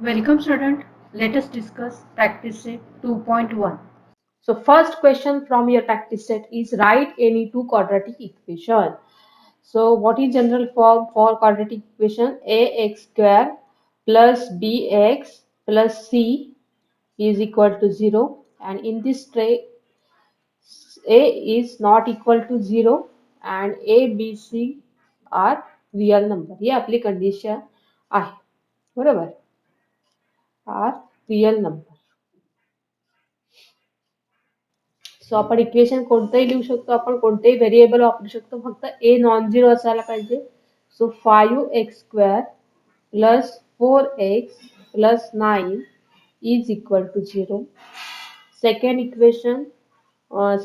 Welcome student. Let us discuss practice set 2.1. So first question from your practice set is write any two quadratic equation. So what is general form for quadratic equation? Ax square plus bx plus c is equal to 0, and in this tray a is not equal to 0 and a, b, c are real number. ही आपली condition आहे. बरोबर. Are real number. सो आपण equation कोणतंही लिहू शकतो, आपण कोणतेही variable वापरू शकतो, फक्त ए नॉन झिरो असायला पाहिजे. So 5x² plus 4x plus 9 is equal to 0. Second equation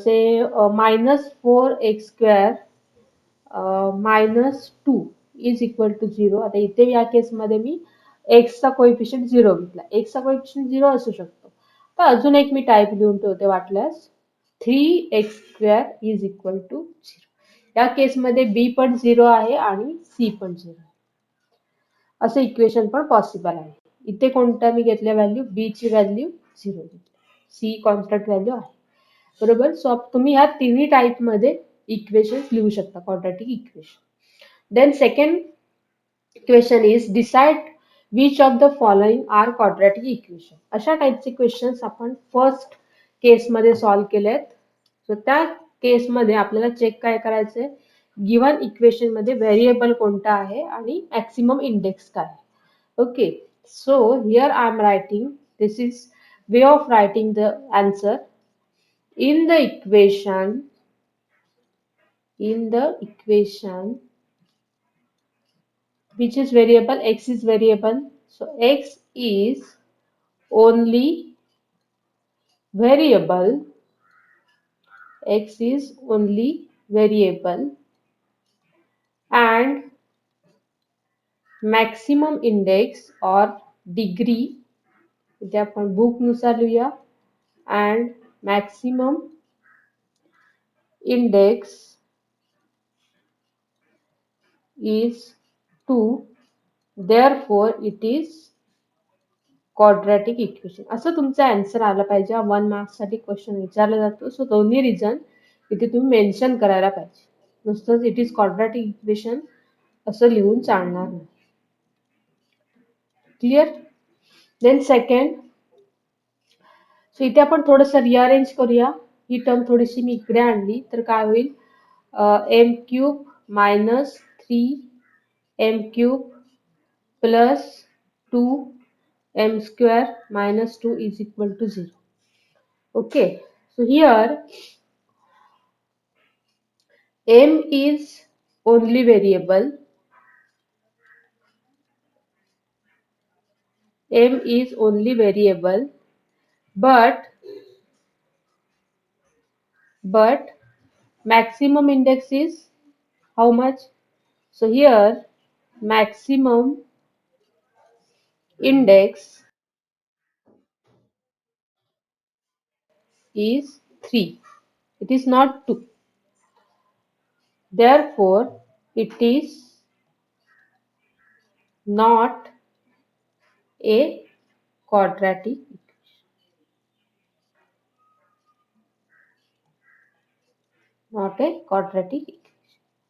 से -4x² -2 इज इक्वल टू 0. आता इथे या केसमध्ये मी एक्सचा कोएफिशियंट 0 घेतला. एक्सचा कोएफिशियंट 0 असू शकतो. तर अजून एक मी टाईप लिहून ठेवते वाटल्यास 3x² इज इक्वल टू 0. या केसमध्ये बी पण 0 आहे आणि सी पण 0 आहे. असं इक्वेशन पण पॉसिबल आहे. इथे कोणत्या मी घेतल्या व्हॅल्यू? बी ची व्हॅल्यू 0 घेतली. सी कॉन्स्टंट व्हॅल्यू आहे. बरोबर. सो तुम्ही ह्या तिन्ही टाईप मध्ये इक्वेशन्स लिहू शकता, quadratic equation. Then second question is decide which of the following are quadratic equation. अशा टाइपचे क्वेश्चन्स आपण फर्स्ट केस मध्ये सॉल्व्ह केलेत. सो त्या केस मध्ये आपल्याला चेक काय करायचंय? गिवन इक्वेशन मध्ये व्हेरिएबल कोणता आहे आणि मॅक्सिमम इंडेक्स काय आहे. Okay. So here I am writing, this is way of writing the answer. In the equation which is variable? X is variable, so x is only variable. X is only variable and maximum index or degree, इथे आपण book नुसार लिहूया, and maximum index is 2, therefore it is quadratic equation. असं तुमचा answer आला पाहिजे. 1 marks साठी question विचारला जातो. सो दोन्ही रिझन इथे तुम्ही मेन्शन करायला पाहिजे. नुसतंच इट इज क्वाड्रॅटिक इक्वेशन असं लिहून चालणार नाही. क्लिअर? देन सेकंड, सो इथे आपण थोडंसं रिअरेंज करूया. ही टर्म थोडीशी मी इकडे आणली तर काय होईल? m³ minus 3m³ plus 2m² minus 2 is equal to 0. Okay, so here m is only variable. M is only variable, but maximum index is how much? So here maximum index is 3. It is not 2. Therefore, it is not a quadratic equation. Not a quadratic equation.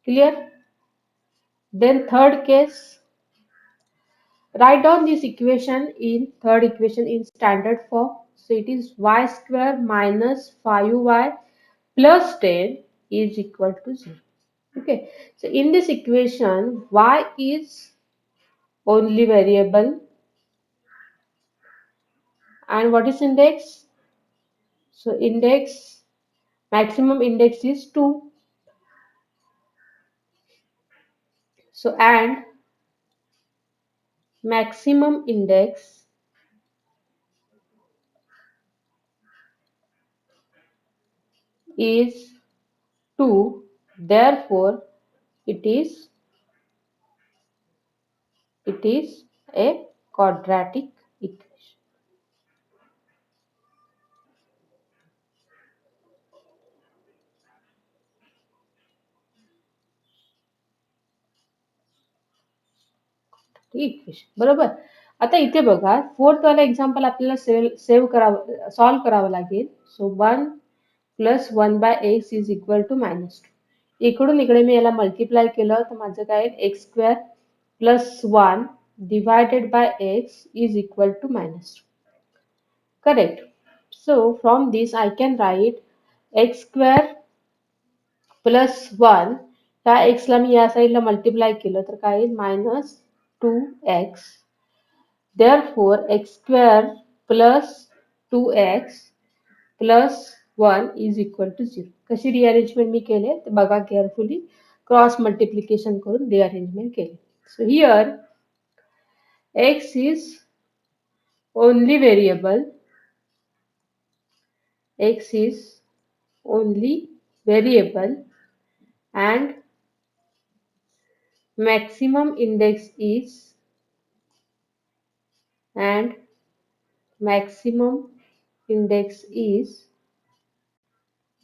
Clear? Then third case, write down this equation in third equation in standard form. So it is y square minus 5y plus 10 is equal to 0. Okay. So in this equation, y is only variable. And what is index? So index, maximum index is 2. So and maximum index is 2. Therefore, it is a quadratic equation. Equation बरोबर. आता इथे बघा, fourth वाला example आपल्याला save करावं, solve करावं लागेल. So 1 plus 1/x is equal to -2. इकडून इकडे मी याला मल्टिप्लाय केलं तर माझं काय x square plus 1 divided by x is equal to -2. Correct. So from this I can write x square plus 1, ह्या एक्सला मी या साईडला मल्टिप्लाय केलं तर काय येईल -2x. Therefore, x square plus 2x plus 1 is equal to 0. कशी रिअरेंजमेंट मी केले ते बघा केअरफुली. क्रॉस मल्टिप्लिकेशन करून रिअरेंजमेंट केले. So here x is only variable. X is only variable and maximum index is and maximum index is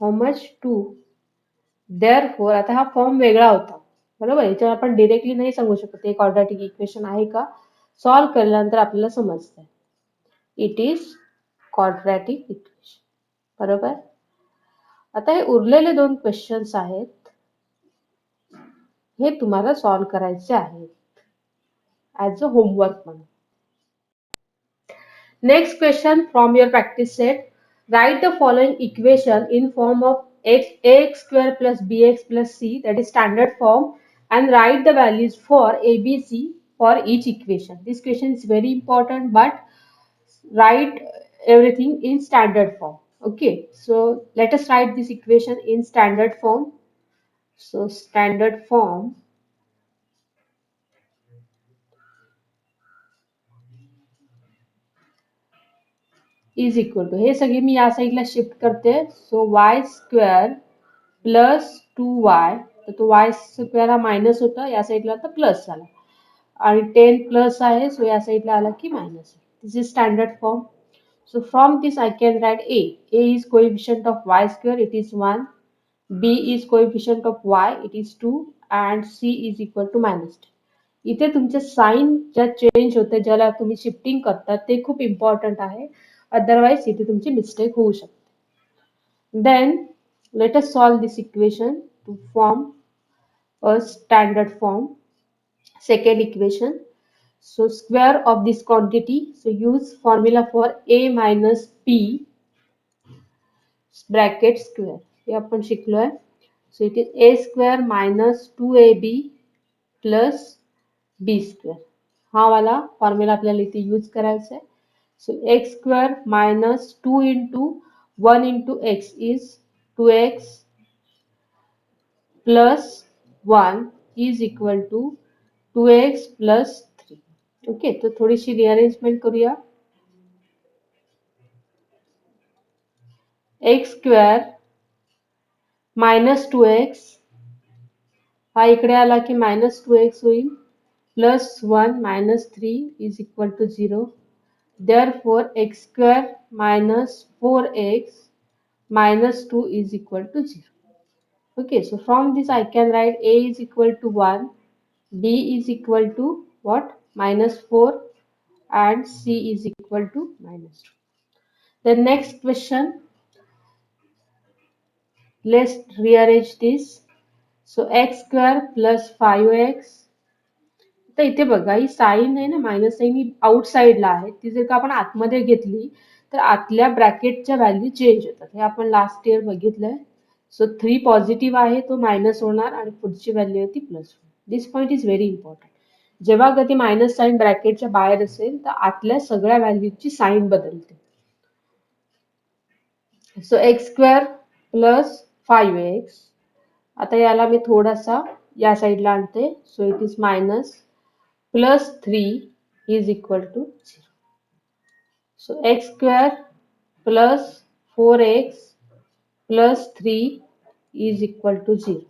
how much 2. Therefore आता हा form वेगळा होता, बरोबर. याच्यावर आपण डिरेक्टली नाही सांगू शकत एक क्वाड्रॅटिक इक्वेशन आहे का. सॉल्व्ह केल्यानंतर आपल्याला समजतंय इट इज क्वाड्रॅटिक इक्वेशन, बरोबर. आता हे उरलेले 2 क्वेश्चन्स आहेत, हे तुम्हाला सॉल्व्ह करायचे आहेत ॲज अ होमवर्क म्हणून. Next question from your practice set. Write the following equation in form of ax square plus bx plus c, that is standard form, and write the values for a, b, c for each equation. This question is very important, but write everything in standard form. Okay, so let us write this equation in standard form. So standard form is equal to, हे सगळे मी या साईडला shift करते. सो वाय square plus 2y, तर तो वाय square हा minus होता, या साईडला आता प्लस झाला, आणि 10 प्लस आहे, सो या साईडला आला की minus. This is standard form. So from this I can write a. A is coefficient of y square, it is 1. B is coefficient of y, it is 2. And C is equal to -10. इथे तुमचे sign ज्या change होते, ज्याला तुम्ही shifting करता, ते खूप important आहे. अदरवाइज इथे तुमची मिस्टेक होऊ शकते. Then let us solve this equation to form a standard form. Second equation. So square of this quantity. So use formula for a minus p bracket square. हे आपण शिकलोय. So it is a square minus 2ab plus b square. हा वाला formula आपल्याला इथे use करायचा आहे. So x square minus 2 into 1 into x is 2x plus 1 is equal to 2x plus 3. Okay, तो थोडीशी रिअरेंजमेंट करूया. एक्स स्क्वेअर मायनस 2x हा इकडे आला की -2x होईल, plus 1 -3 is equal to 0. Therefore x square minus 4x minus 2 is equal to 0. Okay, so from this I can write a is equal to 1, b is equal to what, -4, and c is equal to -2. The next question, let's rearrange this. So x square plus 5x. तर इथे बघा, ही sign आहे ना, minus sign ही आउटसाइडला आहे, ती जर का आपण आतमध्ये घेतली तर आतल्या ब्रॅकेटच्या व्हॅल्यू चेंज होतात. हे आपण लास्ट इयर बघितलंय. सो 3 पॉझिटिव्ह आहे, तो मायनस होणार आणि पुढची व्हॅल्यू आहे ती प्लस होणार. This point is very important. जेव्हा कधी मायनस साईन ब्रॅकेटच्या बाहेर असेल तर आतल्या सगळ्या व्हॅल्यूची साईन बदलते. सो एक्स स्क्वेअर प्लस 5x. आता याला मी थोडासा या साईडला आणते. So it is minus plus 3 is equal to 0. So x square plus 4x plus 3 is equal to 0.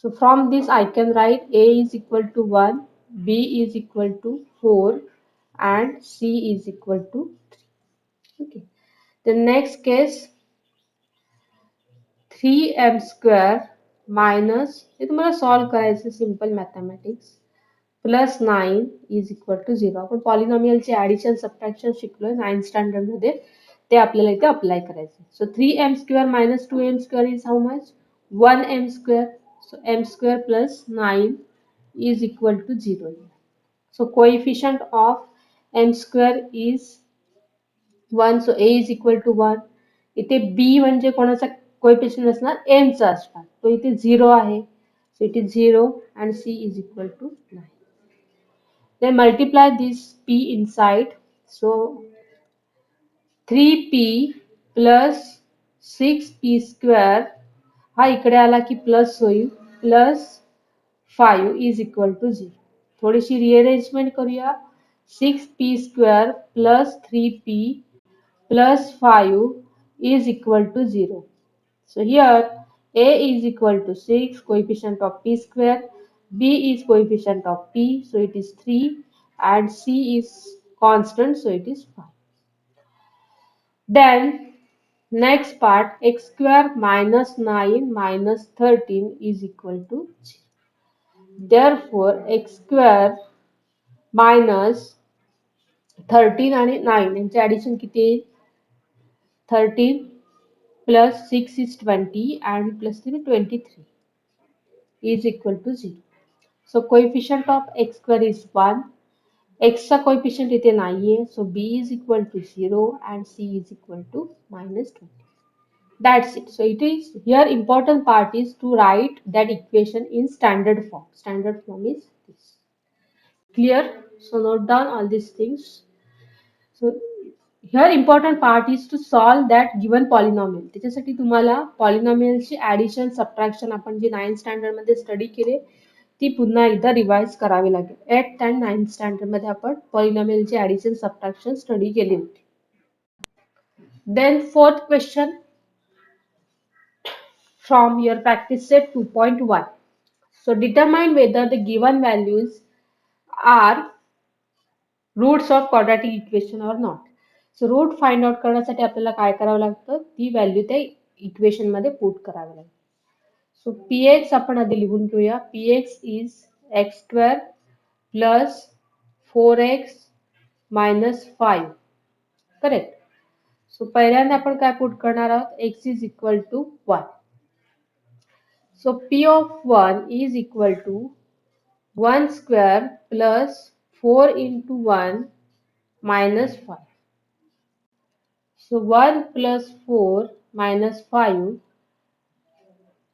So from this I can write a is equal to 1, b is equal to 4, and c is equal to 3. Okay. The next case, 3m square minus, हे तुम्हाला solve करायचं simple mathematics, plus 9 is equal to 0. आपण पॉलिनॉमियलचे addition subtraction शिकलोय 9th standard मध्ये, ते आपल्याला इथे apply करायचे. सो 3m square minus 2m square is how much? 1m square. So m square plus 9 is equal to 0. So coefficient of m square is 1. So a is equal to 1. इथे b म्हणजे कोणाचा coefficient असणार? n चा असणार. तो इथे 0 आहे. So it is 0 and c is equal to 9. Then multiply this p inside. So 3p plus 6p square हा इकडे आला की प्लस होईल, प्लस 5 इज इक्वल टू 0. थोडीशी रिअरेंजमेंट करूया. 6p square plus 3p plus 5 is equal to 0. So here a is equal to 6, coefficient of p square, b is coefficient of p, so it is 3, and c is constant, so it is 5. Then next part, x square minus 9 minus 13 is equal to 0. Therefore x square minus 13 आणि 9 यांचे addition किती येईल? 13 plus 6 is 20 and plus 3 23 is equal to 0. So coefficient of x square is 1. x चा coefficient इथे नाहीये. So b is equal to 0 and c is equal to minus 20. That's it. So it is here important part is to write that equation in standard form. Standard form is this. Clear? So note down all these things. So here important part is to solve that given polynomial. त्याच्यासाठी तुम्हाला पॉलिनॉमियलची addition subtraction आपण जी 9th standard मध्ये study केले ती पुन्हा एकदा revise करावी लागेल. 8th and 9th स्टँडर्ड मध्ये आपण पॉलिनॉमियलची ऍडिशन सबट्रॅक्शन स्टडी केली होती. Then fourth question from your practice set 2.1. So determine whether the given values are roots of quadratic equation or not. So root find out करण्यासाठी आपल्याला काय करावं लागतं? ती व्हॅल्यू त्या इक्वेशन मध्ये पुट करावी लागते. सो px आपण आधी लिहून घेऊया. px is X square plus 4x minus 5. Correct. So पहिल्यांदा आपण काय पुट करणार आहोत? x is equal to 1. So p of 1 is equal to 1 square plus 4 into 1 minus 5. So 1 plus 4 minus 5.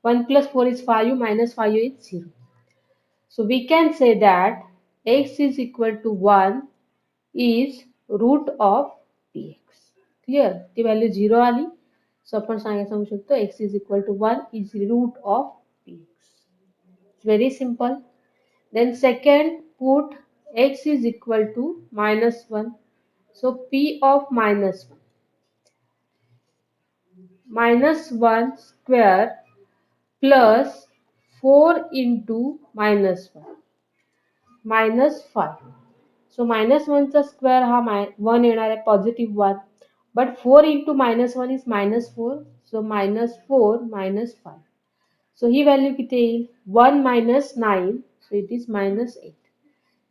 1 plus 4 is 5 minus 5 is 0. So we can say that x is equal to 1 is root of px. Clear? ती value 0 आली. So आपण सांगू शकतो x is equal to 1 is root of px. It's very simple. Then second, put x is equal to minus 1. So p of minus 1. Minus 1 square plus 4 into minus 1 minus 5. So minus 1 चा square हा 1 येणार आहे positive 1. But 4 into minus 1 is minus 4. So minus 4 minus 5. So he value किती येईल? 1 minus 9. So it is minus 8.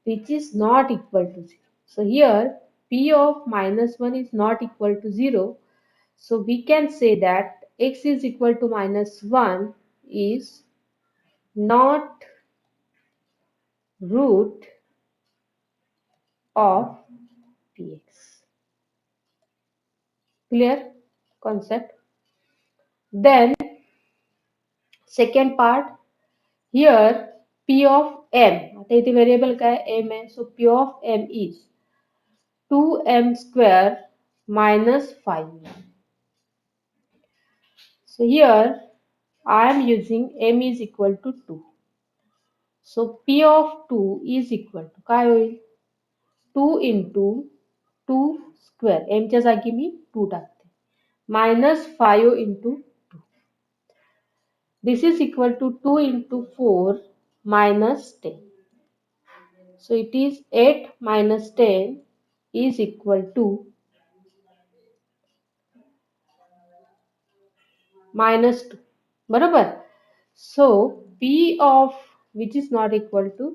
Which is not equal to 0. So here p of minus 1 is not equal to 0. So we can say that x is equal to minus 1 is not root of px. Clear concept? Then second part, here p of m, आता इथे variable काय m आहे, so p of m is 2m square minus 5. So here I am using m is equal to 2. So p of 2 is equal to काय होईल? 2 into 2 square. m च्या जागी मी 2 टाकते. Minus 5 into 2. This is equal to 2 into 4 minus 10. So it is 8 minus 10 is equal to minus 2. बरोबर? So p of which is not equal to 0.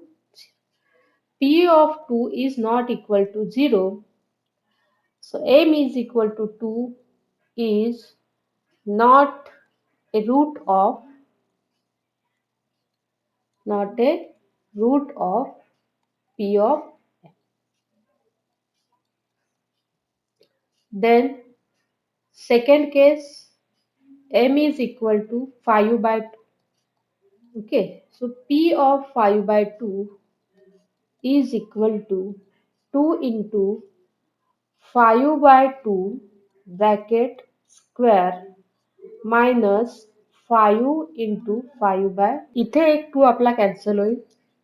P of 2 is not equal to 0. So M is equal to 2 is not a root of not a root of P of M. Then second case, M is equal to 5 by 2. Okay, so P of 5 by 2 is equal to 2 into 5 by 2 bracket square minus 5 into 5 by इथे एक 2 आपला cancel होईल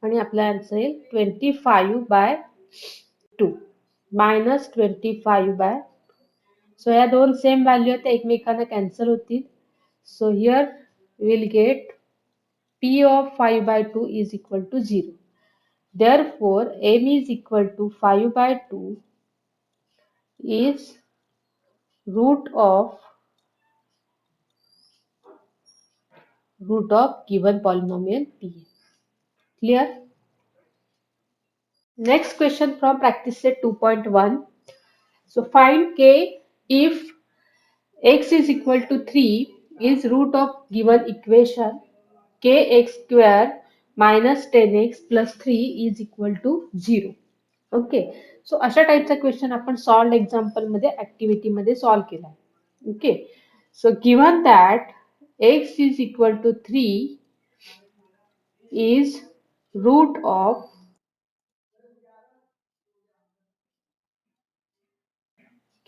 आणि आपला answer येईल 25 by 2 minus 25 by सो या दोन same value आहेत एकमेकांना कॅन्सल होतील. So here will get P of 5 by 2 is equal to 0. Therefore, M is equal to 5 by 2 is root of given polynomial P. Clear? Next question from practice set 2.1. So find K if x is equal to 3 is root of given equation kx square minus 10x plus 3 is equal to 0. Okay, सो अशा टाईपचा question आपण solved example मध्ये activity मध्ये solve केला. Okay, so given that x is equal to 3 is root of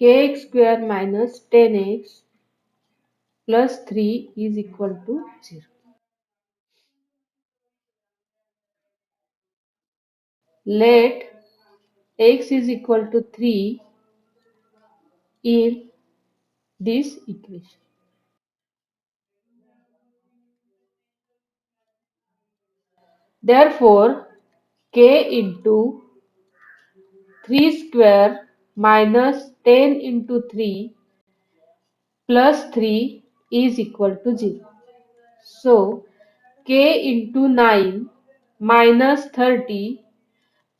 kx square minus 10x plus 3 is equal to 0. Let x is equal to 3 in this equation. Therefore, k into 3 square minus 10 into 3 plus 3 is equal to 0. So, k into 9 minus 30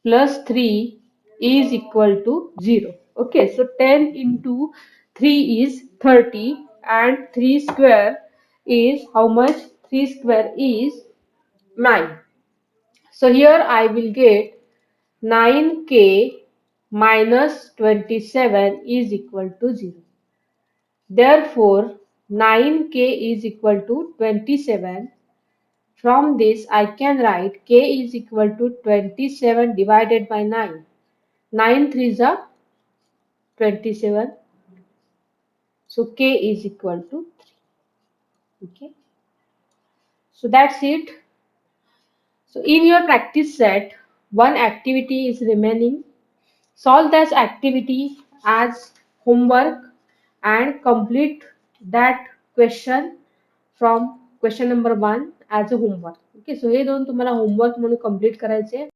plus 3 is equal to 0. Okay, so 10 into 3 is 30 and 3 square is how much? 3 square is 9. So here I will get 9k minus 27 is equal to 0. Therefore, 9k is equal to 27. From this, I can write k is equal to 27 divided by 9. 9 threes are 27. So, k is equal to 3. Okay. So, that's it. So, in your practice set, one activity is remaining. Solve this activity as homework and complete that question from question number 1 as a homework. Okay, so हे दोन तुम्हाला homework म्हणून complete करायचे.